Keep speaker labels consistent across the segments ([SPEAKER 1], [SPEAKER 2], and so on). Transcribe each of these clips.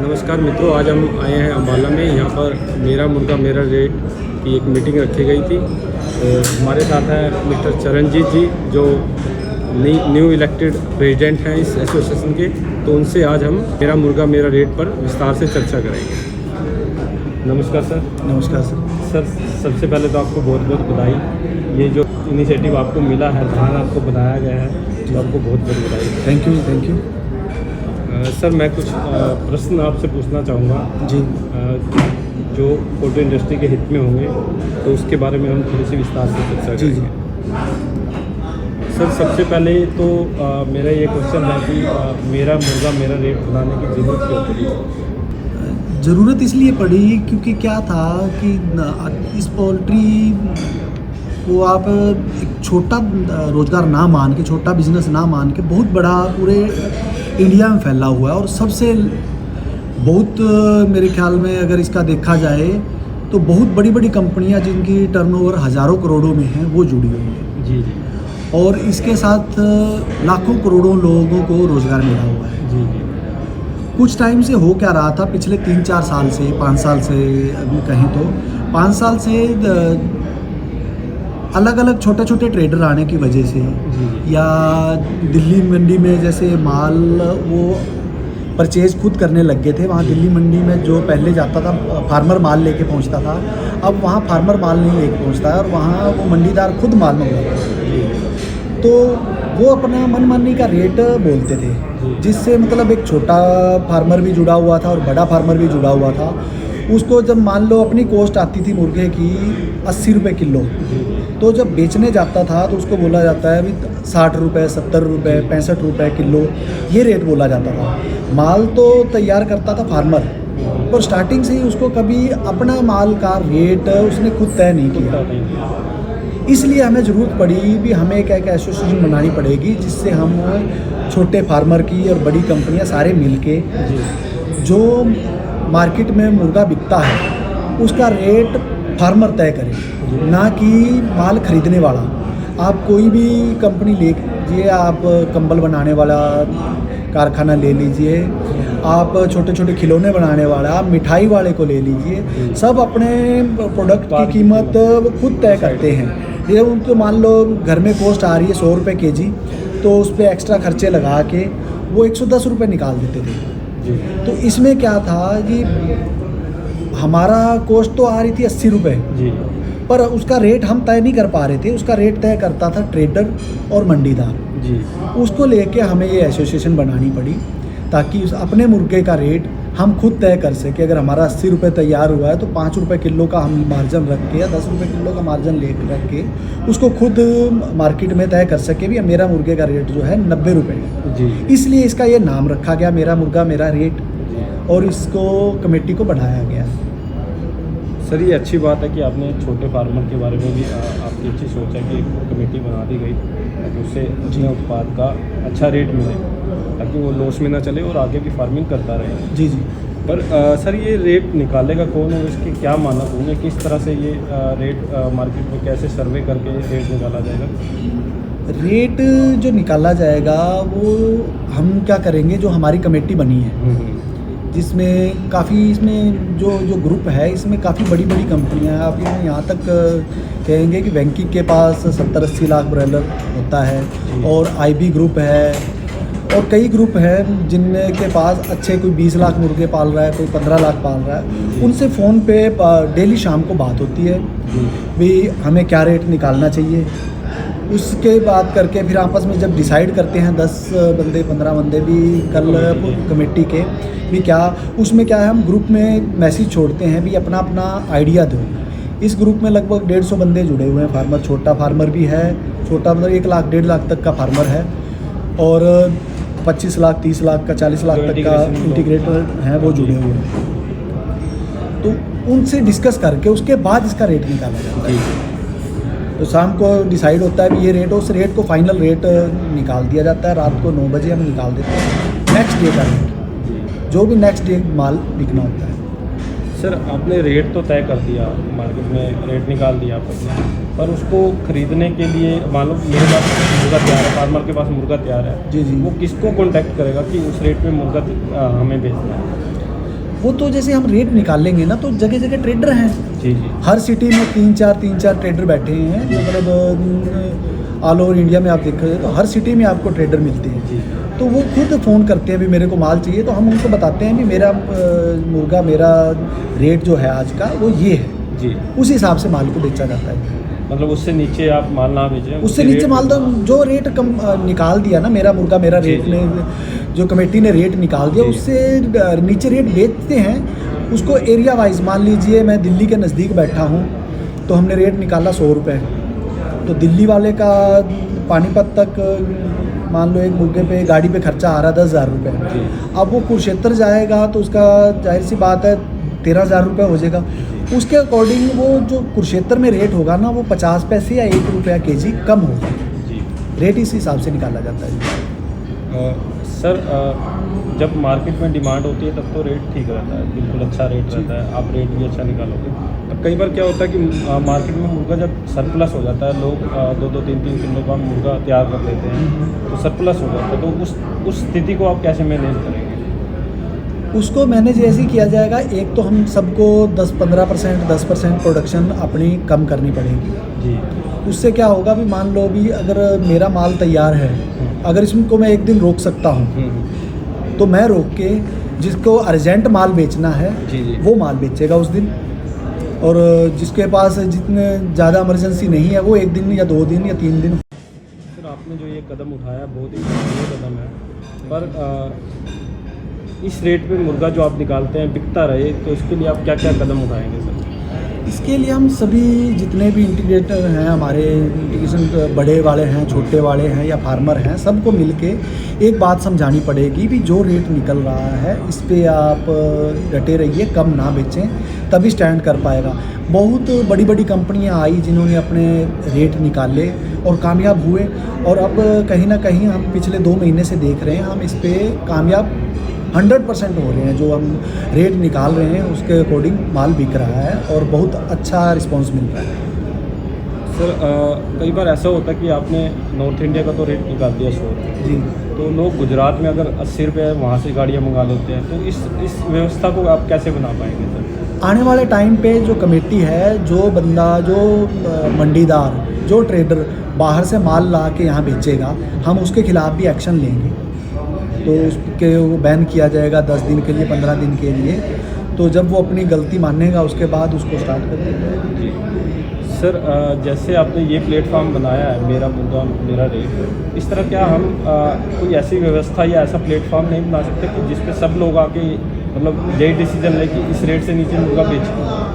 [SPEAKER 1] नमस्कार मित्रों, आज हम आए हैं अम्बाला में। यहाँ पर मेरा मुर्गा मेरा रेट की एक मीटिंग रखी गई थी। तो हमारे साथ हैं मिस्टर चरणजीत जी, जो न्यू इलेक्टेड प्रेसिडेंट हैं इस एसोसिएशन के। तो उनसे आज हम मेरा मुर्गा मेरा रेट पर विस्तार से चर्चा करेंगे। नमस्कार सर।
[SPEAKER 2] नमस्कार सर।
[SPEAKER 1] सर, सबसे पहले तो आपको बहुत बहुत बधाई। ये जो इनिशिएटिव आपको मिला है, प्लान आपको बनाया गया है, तो आपको बहुत बहुत बधाई।
[SPEAKER 2] Thank you.
[SPEAKER 1] सर, मैं कुछ प्रश्न आपसे पूछना चाहूँगा
[SPEAKER 2] जी।
[SPEAKER 1] जो फोटो इंडस्ट्री के हित में होंगे, तो उसके बारे में हम थोड़ी सी विस्तार से चर्चा
[SPEAKER 2] जी
[SPEAKER 1] करेंगे। सर, सबसे पहले तो मेरा ये क्वेश्चन है कि मेरा मुर्गा मेरा रेट बनाने की ज़रूरत क्यों पड़ी?
[SPEAKER 2] ज़रूरत इसलिए पड़ी क्योंकि क्या था कि इस पोल्ट्री को आप एक छोटा रोज़गार ना मान के, छोटा बिजनेस ना मान के, बहुत बड़ा पूरे इंडिया में फैला हुआ है। और सबसे बहुत मेरे ख्याल में अगर इसका देखा जाए तो बहुत बड़ी बड़ी कंपनियां जिनकी टर्नओवर हज़ारों करोड़ों में है वो जुड़ी हुई हैं।
[SPEAKER 1] जी जी।
[SPEAKER 2] और इसके साथ लाखों करोड़ों लोगों को रोज़गार मिला हुआ है।
[SPEAKER 1] जी जी।
[SPEAKER 2] कुछ टाइम से हो क्या रहा था, पिछले 3-4 साल से, 5 साल से कहीं तो 5 साल से अलग अलग छोटे छोटे ट्रेडर आने की वजह से, या दिल्ली मंडी में जैसे माल वो परचेज खुद करने लग गए थे। वहाँ दिल्ली मंडी में जो पहले जाता था फार्मर माल लेके पहुँचता था, अब वहाँ फार्मर माल नहीं लेके पहुँचता है और वहाँ वो मंडीदार खुद माल मंगवाता है। तो वो अपना मनमानी का रेट बोलते थे, जिससे मतलब एक छोटा फार्मर भी जुड़ा हुआ था और बड़ा फार्मर भी जुड़ा हुआ था। उसको जब मान लो अपनी कॉस्ट आती थी मुर्गे की 80 रुपये किलो, तो जब बेचने जाता था तो उसको बोला जाता है अभी 60 रुपये, 70 रुपये, 65 रुपये किलो, ये रेट बोला जाता था। माल तो तैयार करता था फार्मर, और स्टार्टिंग से ही उसको कभी अपना माल का रेट उसने खुद तय नहीं किया। इसलिए हमें ज़रूरत पड़ी भी हमें एक एसोसिएशन बनानी पड़ेगी, जिससे हम छोटे फार्मर की और बड़ी कंपनियां सारे मिलके जो मार्केट में मुर्गा बिकता है उसका रेट फार्मर तय करे, ना कि माल खरीदने वाला। आप कोई भी कंपनी ले लीजिए, आप कंबल बनाने वाला कारखाना ले लीजिए, आप छोटे छोटे खिलौने बनाने वाला, आप मिठाई वाले को ले लीजिए, सब अपने प्रोडक्ट की कीमत खुद तय करते हैं। ये उनको मान लो घर में कॉस्ट आ रही है 100 रुपये केजी, तो उस पर एक्स्ट्रा खर्चे लगा के वो 110 रुपये निकाल देते थे। तो इसमें क्या था कि हमारा कॉस्ट तो आ रही थी 80 रुपये, पर उसका रेट हम तय नहीं कर पा रहे थे। उसका रेट तय करता था ट्रेडर और मंडीदार जी। उसको लेके हमें ये एसोसिएशन बनानी पड़ी, ताकि अपने मुर्गे का रेट हम खुद तय कर सके। अगर हमारा 80 रुपये तैयार हुआ है तो 5 रुपये किलो का हम मार्जिन रख के, या 10 रुपये किलो का मार्जिन ले रख के उसको खुद मार्केट में तय कर सके भी मेरा मुर्गे का रेट जो है 90 रुपये जी। इसलिए इसका ये नाम रखा गया, मेरा मुर्गा मेरा रेट, और इसको कमेटी को बढ़ाया गया।
[SPEAKER 1] सर, ये अच्छी बात है कि आपने छोटे फार्मर के बारे में भी आपकी अच्छी सोच है कि कमेटी बना दी गई, ताकि उससे अपने उत्पाद का अच्छा रेट मिले, ताकि वो लॉस में ना चले और आगे भी फार्मिंग करता रहे।
[SPEAKER 2] जी जी।
[SPEAKER 1] पर सर, ये रेट निकालेगा कौन और इसके क्या मानक होंगे? किस तरह से ये रेट मार्केट में कैसे सर्वे करके ये रेट निकाला जाएगा?
[SPEAKER 2] रेट जो निकाला जाएगा वो हम क्या करेंगे, जो हमारी कमेटी बनी है जिसमें काफ़ी, इसमें जो ग्रुप है इसमें काफ़ी बड़ी बड़ी कंपनियां हैं। आप यहाँ तक कहेंगे कि बैंकिंग के पास 70-80 लाख ब्रॉयलर होता है, और आईबी ग्रुप है, और कई ग्रुप हैं जिनमें के पास अच्छे, कोई 20 लाख मुर्गे पाल रहा है, कोई 15 लाख पाल रहा है। उनसे फ़ोन पे डेली शाम को बात होती है भी हमें क्या रेट निकालना चाहिए। उसके बाद करके फिर आपस में जब डिसाइड करते हैं 10 बंदे 15 बंदे भी कल कमेटी के भी, क्या उसमें क्या है, हम ग्रुप में मैसेज छोड़ते हैं भी अपना अपना आइडिया दो। इस ग्रुप में लगभग 150 बंदे जुड़े हुए हैं। फार्मर, छोटा फार्मर भी है, छोटा मतलब 1 लाख 1.5 लाख तक का फार्मर है, और 25 लाख 30 लाख का 40 लाख तक का इंटीग्रेटर हैं, वो जुड़े हुए हैं। तो उनसे डिस्कस करके उसके बाद इसका रेट निकाला जाता है। तो शाम को डिसाइड होता है भी ये रेट, उस रेट को फाइनल रेट निकाल दिया जाता है। रात को 9 बजे हम निकाल देते हैं नेक्स्ट डे का रेट, जो भी नेक्स्ट डे माल बिकना होता है।
[SPEAKER 1] सर, आपने रेट तो तय कर दिया, मार्केट में रेट निकाल दिया आपने, पर उसको खरीदने के लिए मान लो मेरे पास मुर्गा तैयार है, फार्मर के पास मुर्गा तैयार है जी जी, वो किसको कॉन्टैक्ट करेगा कि उस रेट में मुर्गा हमें बेचना है?
[SPEAKER 2] वो तो जैसे हम रेट निकालेंगे ना, तो जगह जगह ट्रेडर हैं।
[SPEAKER 1] जी जी
[SPEAKER 2] हर सिटी में तीन चार ट्रेडर बैठे हैं, मतलब ऑल ओवर इंडिया में आप देखोगे तो हर सिटी में आपको ट्रेडर मिलते हैं।
[SPEAKER 1] जी
[SPEAKER 2] तो वो खुद फ़ोन करते हैं भी मेरे को माल चाहिए, तो हम उनको बताते हैं भी मेरा मुर्गा, मेरा रेट जो है आज का वो ये है।
[SPEAKER 1] जी।
[SPEAKER 2] उस हिसाब से माल को बेचा जाता है।
[SPEAKER 1] मतलब उससे नीचे आप माल ना बेचें,
[SPEAKER 2] उससे नीचे माल तो जो रेट कम निकाल दिया ना, मेरा मुर्गा मेरा
[SPEAKER 1] जी,
[SPEAKER 2] रेट
[SPEAKER 1] जी।
[SPEAKER 2] ने जो कमेटी ने रेट निकाल दिया,
[SPEAKER 1] जी।
[SPEAKER 2] उससे नीचे रेट बेचते हैं। उसको एरिया वाइज, मान लीजिए मैं दिल्ली के नज़दीक बैठा हूँ तो हमने रेट निकाला 100 रुपये, तो दिल्ली वाले का पानीपत तक मान लो एक मुर्गे पे गाड़ी पे खर्चा आ रहा 10,000 रुपये।
[SPEAKER 1] जी।
[SPEAKER 2] अब वो कुरुक्षेत्र जाएगा तो उसका जाहिर सी बात है 13,000 रुपये हो जाएगा। उसके अकॉर्डिंग वो जो कुरुक्षेत्र में रेट होगा ना, वो 50 पैसे या 1 रुपया केजी कम होगा।
[SPEAKER 1] जी।
[SPEAKER 2] रेट इस हिसाब से निकाला जाता है।
[SPEAKER 1] सर जब मार्केट में डिमांड होती है तब तो रेट ठीक रहता है, बिल्कुल अच्छा रेट रहता है, आप रेट भी अच्छा निकालोगे। अब कई बार क्या होता है कि मार्केट में मुर्गा जब सरप्लस हो जाता है, लोग 2-2, 3-3 किलो का मुर्गा तैयार कर लेते हैं, तो सरप्लस हो जाता है, तो उस स्थिति को आप कैसे मैनेज करेंगे?
[SPEAKER 2] उसको मैनेज ऐसे ही किया जाएगा, एक तो हम सबको 10% प्रोडक्शन अपनी कम करनी पड़ेगी।
[SPEAKER 1] जी।
[SPEAKER 2] उससे क्या होगा भी, मान लो भी अगर मेरा माल तैयार है, अगर इसको मैं एक दिन रोक सकता हूँ तो मैं रोक के जिसको अर्जेंट माल बेचना है
[SPEAKER 1] जी जी
[SPEAKER 2] वो माल बेचेगा उस दिन, और जिसके पास जितने ज़्यादा इमरजेंसी नहीं है वो 1 दिन या 2 दिन या 3 दिन।
[SPEAKER 1] सर आपने जो ये कदम उठाया बहुत ही बढ़िया कदम है, पर इस रेट पे मुर्गा जो आप निकालते हैं बिकता रहे, तो इसके लिए आप क्या क्या कदम उठाएंगे सर?
[SPEAKER 2] इसके लिए हम सभी जितने भी इंटीग्रेटर हैं, हमारे इंटीग्रेशन बड़े वाले हैं, छोटे वाले हैं या फार्मर हैं, सबको मिलके एक बात समझानी पड़ेगी भी जो रेट निकल रहा है इस पे आप डटे रहिए, कम ना बेचें, तभी स्टैंड कर पाएगा। बहुत बड़ी बड़ी कंपनियां आई जिन्होंने अपने रेट निकाले और कामयाब हुए, और अब कहीं ना कहीं हम पिछले 2 महीने से देख रहे हैं हम इस पे कामयाब 100% हो रहे हैं। जो हम रेट निकाल रहे हैं उसके अकॉर्डिंग माल बिक रहा है और बहुत अच्छा रिस्पांस मिल रहा है।
[SPEAKER 1] सर कई बार ऐसा होता है कि आपने नॉर्थ इंडिया का तो रेट निकाल दिया 100 रुपये,
[SPEAKER 2] जी।
[SPEAKER 1] तो लोग गुजरात में अगर 80 रुपये वहाँ से गाड़ियाँ मंगा लेते हैं, तो इस व्यवस्था को आप कैसे बना पाएंगे सर?
[SPEAKER 2] आने वाले टाइम पे जो कमेटी है, जो बंदा, जो मंडीदार, जो ट्रेडर बाहर से माल ला के यहाँ बेचेगा, हम उसके खिलाफ भी एक्शन लेंगे। तो उसके वो बैन किया जाएगा 10 दिन के लिए, 15 दिन के लिए। तो जब वो अपनी गलती मानेगा उसके बाद उसको स्टार्ट कर देंगे।
[SPEAKER 1] जी सर, जैसे आपने ये प्लेटफॉर्म बनाया है मेरा मुद्दा मेरा रेट, इस तरह क्या हम कोई ऐसी व्यवस्था या ऐसा प्लेटफॉर्म नहीं बना सकते कि जिस पे सब लोग आके मतलब यही डिसीजन ले कि इस रेट से नीचे मुर्गा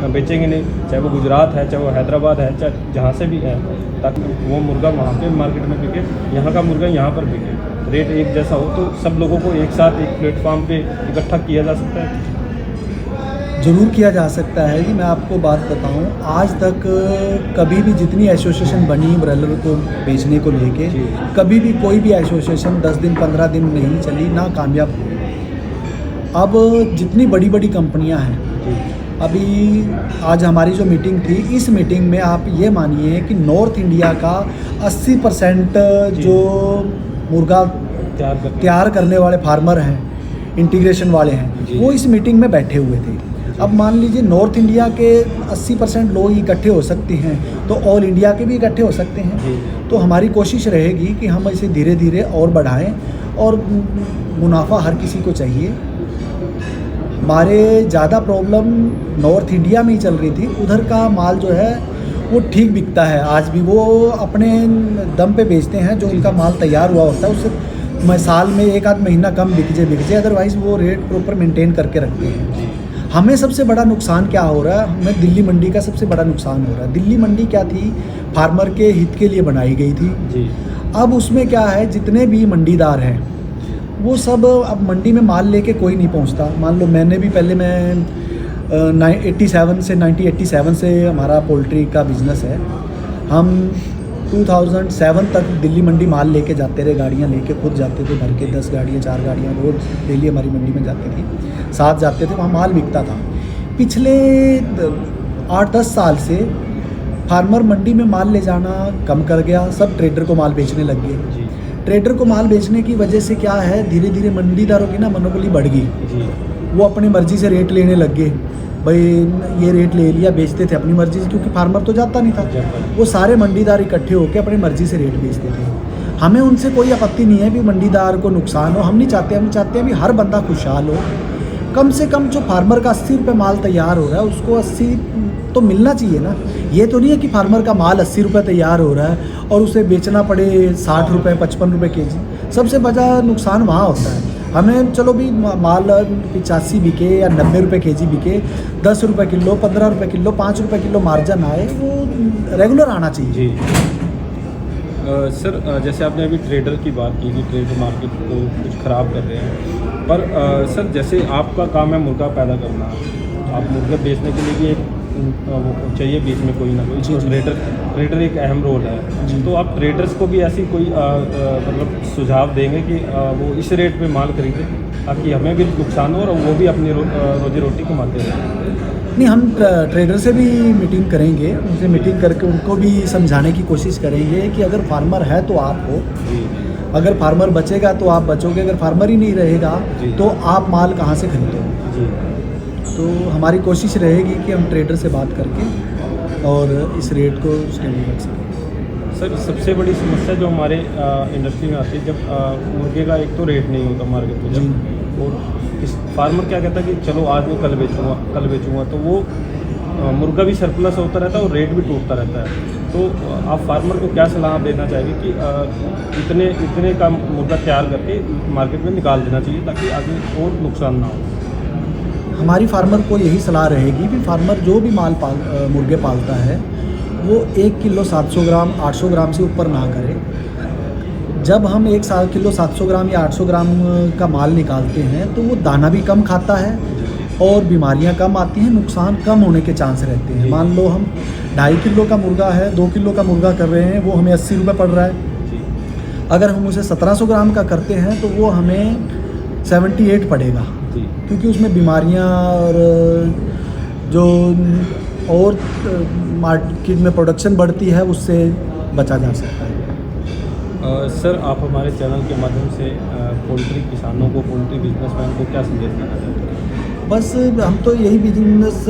[SPEAKER 1] बेचेंगे नहीं, चाहे वो गुजरात है, चाहे वो हैदराबाद है, चाहे जहाँ से भी है, ताकि वो मुर्गा वहाँ पे मार्केट में बिके, यहाँ का मुर्गा यहाँ पर बिके, रेट एक जैसा हो, तो सब लोगों को एक साथ एक प्लेटफॉर्म पे इकट्ठा किया जा सकता है?
[SPEAKER 2] ज़रूर किया जा सकता है जी। मैं आपको बात बताऊं, आज तक कभी भी जितनी एसोसिएशन बनी ब्रॉयलर को बेचने को लेके,
[SPEAKER 1] जी।
[SPEAKER 2] कभी भी कोई भी एसोसिएशन 10 दिन 15 दिन नहीं चली, ना कामयाब हुई। अब जितनी बड़ी बड़ी कंपनियां हैं, अभी आज हमारी जो मीटिंग थी, इस मीटिंग में आप ये मानिए कि नॉर्थ इंडिया का 80% जो मुर्गा तैयार करने वाले फार्मर हैं, इंटीग्रेशन वाले हैं,
[SPEAKER 1] जी।
[SPEAKER 2] वो इस मीटिंग में बैठे हुए थे। अब मान लीजिए नॉर्थ इंडिया के 80% लोग इकट्ठे हो सकते हैं, तो ऑल इंडिया के भी इकट्ठे हो सकते हैं।
[SPEAKER 1] जी।
[SPEAKER 2] तो हमारी कोशिश रहेगी कि हम इसे धीरे धीरे और बढ़ाएं, और मुनाफा हर किसी को चाहिए। हमारे ज़्यादा प्रॉब्लम नॉर्थ इंडिया में ही चल रही थी, उधर का माल जो है वो ठीक बिकता है, आज भी वो अपने दम पे बेचते हैं। जो उनका माल तैयार हुआ होता है उससे मैं साल में 1-8 महीना कम बिक जाए, अदरवाइज़ वो रेट प्रॉपर मेंटेन करके रखते हैं। हमें सबसे बड़ा नुकसान क्या हो रहा है? हमें दिल्ली मंडी का सबसे बड़ा नुकसान हो रहा है। दिल्ली मंडी क्या थी? फार्मर के हित के लिए बनाई गई थी
[SPEAKER 1] जी।
[SPEAKER 2] अब उसमें क्या है, जितने भी मंडीदार हैं वो सब अब मंडी में माल लेके कोई नहीं पहुंचता। मान लो मैंने भी पहले, मैं 1987 से हमारा पोल्ट्री का बिज़नेस है। हम 2007 तक दिल्ली मंडी माल लेके जाते रहे, गाड़ियाँ लेके खुद जाते थे, भर के 10 गाड़ियाँ 4 गाड़ियाँ रोज़ डेली हमारी मंडी में जाती थी, साथ जाते थे, वहाँ माल बिकता था। पिछले 8-10 साल से फार्मर मंडी में माल ले जाना कम कर गया, सब ट्रेडर को माल बेचने लग गए। ट्रेडर को माल बेचने की वजह से क्या है, धीरे धीरे मंडीदारों की ना मोनोपोली बढ़ गई। वो अपनी मर्ज़ी से रेट लेने लग गए, भाई ये रेट ले लिया, बेचते थे अपनी मर्ज़ी से, क्योंकि फार्मर तो जाता नहीं था। वो सारे मंडीदार इकट्ठे होकर अपनी मर्ज़ी से रेट बेचते थे। हमें उनसे कोई आपत्ति नहीं है भी मंडीदार को नुकसान हो, हम नहीं चाहते। हम चाहते हैं भी हर बंदा खुशहाल हो। कम से कम जो फार्मर का 80 रुपये माल तैयार हो रहा है उसको 80 तो मिलना चाहिए ना। ये तो नहीं है कि फार्मर का माल 80 रुपये तैयार हो रहा है और उसे बेचना पड़े 60 रुपये 55 रुपये kg। सबसे बड़ा नुकसान वहाँ होता है। हमें चलो भी माल 85 बिके या 90 रुपये kg बिके, 10 रुपये किलो, 15 रुपये किलो, 5 रुपये किलो मार्जिन आए, वो रेगुलर आना चाहिए।
[SPEAKER 1] जी सर, जैसे आपने अभी ट्रेडर की बात की कि ट्रेडर मार्केट को कुछ ख़राब कर रहे हैं, पर सर जैसे आपका काम है मुर्गा पैदा करना, आप मुर्गे बेचने के लिए भी एक वो चाहिए बीच में कोई ना कोई, तो ट्रेडर एक अहम रोल है। तो आप ट्रेडर्स को भी ऐसी कोई मतलब सुझाव देंगे कि वो इस रेट पे माल खरीदें ताकि हमें भी नुकसान हो और वो भी अपनी रोजी रोटी कमाते रहें?
[SPEAKER 2] नहीं, हम ट्रेडर से भी मीटिंग करेंगे, उनसे मीटिंग करके उनको भी समझाने की कोशिश करेंगे कि अगर फार्मर है तो आप हो, अगर फार्मर बचेगा तो आप बचोगे, अगर फार्मर ही नहीं रहेगा तो आप माल कहाँ से खरीदोगे। तो हमारी कोशिश रहेगी कि हम ट्रेडर से बात करके और इस रेट को स्टेबल रख सकें।
[SPEAKER 1] सर सबसे बड़ी समस्या जो हमारे इंडस्ट्री में आती है, जब मुर्गे का एक तो रेट नहीं होता मार्केट में, जब और इस फार्मर क्या कहता है कि चलो आज मैं कल बेचूँगा, तो वो मुर्गा भी सरप्लस होता रहता है और रेट भी टूटता रहता है। तो आप फार्मर को क्या सलाह देना चाहेंगे कि इतने का मुर्गा तैयार करके मार्केट में निकाल देना चाहिए ताकि आगे और नुकसान ना हो?
[SPEAKER 2] हमारी फार्मर को यही सलाह रहेगी कि फार्मर जो भी मुर्गे पालता है वो 1 किलो 700 ग्राम 800 ग्राम से ऊपर ना करे। जब हम 1 किलो 700 ग्राम या 800 ग्राम का माल निकालते हैं तो वो दाना भी कम खाता है और बीमारियां कम आती हैं, नुकसान कम होने के चांस रहते हैं। मान लो हम 2.5 किलो का मुर्गा है, 2 किलो का मुर्गा कर रहे हैं, वो हमें 80 रुपये पड़ रहा है। अगर हम उसे 1700 ग्राम का करते हैं तो वो हमें 78 पड़ेगा, क्योंकि उसमें बीमारियां और जो और मार्केट में प्रोडक्शन बढ़ती है उससे बचा जा सकता है।
[SPEAKER 1] सर आप हमारे चैनल के माध्यम से पोल्ट्री किसानों को, पोल्ट्री बिजनेसमैन को क्या संदेश देना चाहते हैं?
[SPEAKER 2] बस हम तो यही बिजनेस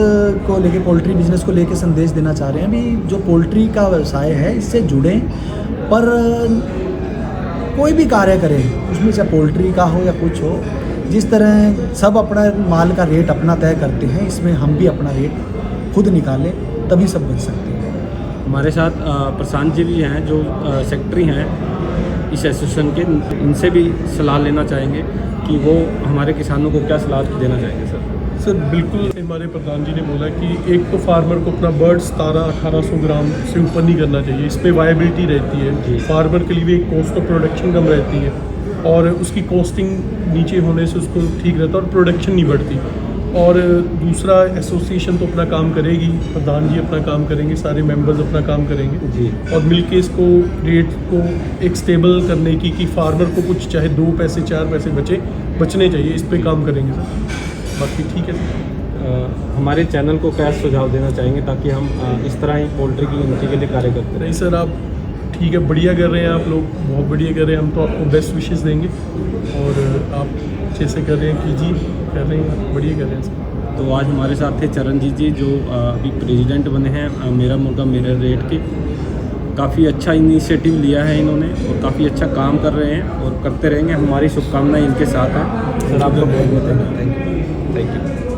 [SPEAKER 2] को लेके, पोल्ट्री बिजनेस को लेके संदेश देना चाह रहे हैं भी जो पोल्ट्री का व्यवसाय है इससे जुड़ें, पर कोई भी कार्य करें उसमें चाहे पोल्ट्री का हो या कुछ हो, जिस तरह सब अपना माल का रेट अपना तय करते हैं, इसमें हम भी अपना रेट खुद निकालें, तभी सब बच सकते हैं।
[SPEAKER 1] हमारे साथ प्रशांत जी भी हैं जो सेक्रेटरी हैं इस एसोसिएशन के, इनसे भी सलाह लेना चाहेंगे कि वो हमारे किसानों को क्या सलाह देना चाहेंगे।
[SPEAKER 3] सर बिल्कुल हमारे प्रधान जी ने बोला कि एक तो फार्मर को अपना बर्ड 1700-1800 ग्राम से ऊपर नहीं करना चाहिए, इस पर वायबिलिटी रहती है, फार्मर के लिए भी एक कॉस्ट ऑफ प्रोडक्शन कम रहती है और उसकी कॉस्टिंग नीचे होने से उसको ठीक रहता है और प्रोडक्शन नहीं बढ़ती। और दूसरा, एसोसिएशन तो अपना काम करेगी, प्रधान जी अपना काम करेंगे, सारे मेंबर्स अपना काम करेंगे
[SPEAKER 1] जी, और
[SPEAKER 3] मिलके इसको रेट को एक स्टेबल करने की, कि फार्मर को कुछ चाहे 2 पैसे 4 पैसे बचने चाहिए, इस पे काम करेंगे सर। बाकी ठीक है।
[SPEAKER 1] हमारे चैनल को क्या सुझाव देना चाहेंगे ताकि हम इस तरह ही पोल्ट्री की उन्नति के लिए कार्य करते रहें?
[SPEAKER 3] नहीं सर, आप ठीक है, बढ़िया कर रहे हैं, आप लोग बहुत बढ़िया कर रहे हैं, हम तो आपको बेस्ट विशेस देंगे और आप अच्छे से कर रहे हैं, कीजिए, कर रहे हैं, बढ़िया कर रहे हैं सर।
[SPEAKER 1] तो आज हमारे साथ थे चरणजीत जी जो अभी प्रेसिडेंट बने हैं मेरा मुर्गा मेरा रेट के। काफ़ी अच्छा इनिशिएटिव लिया है इन्होंने और काफ़ी अच्छा काम कर रहे हैं और करते रहेंगे। हमारी शुभकामनाएं इनके साथ हैं। सर आपका बहुत बहुत थैंक यू।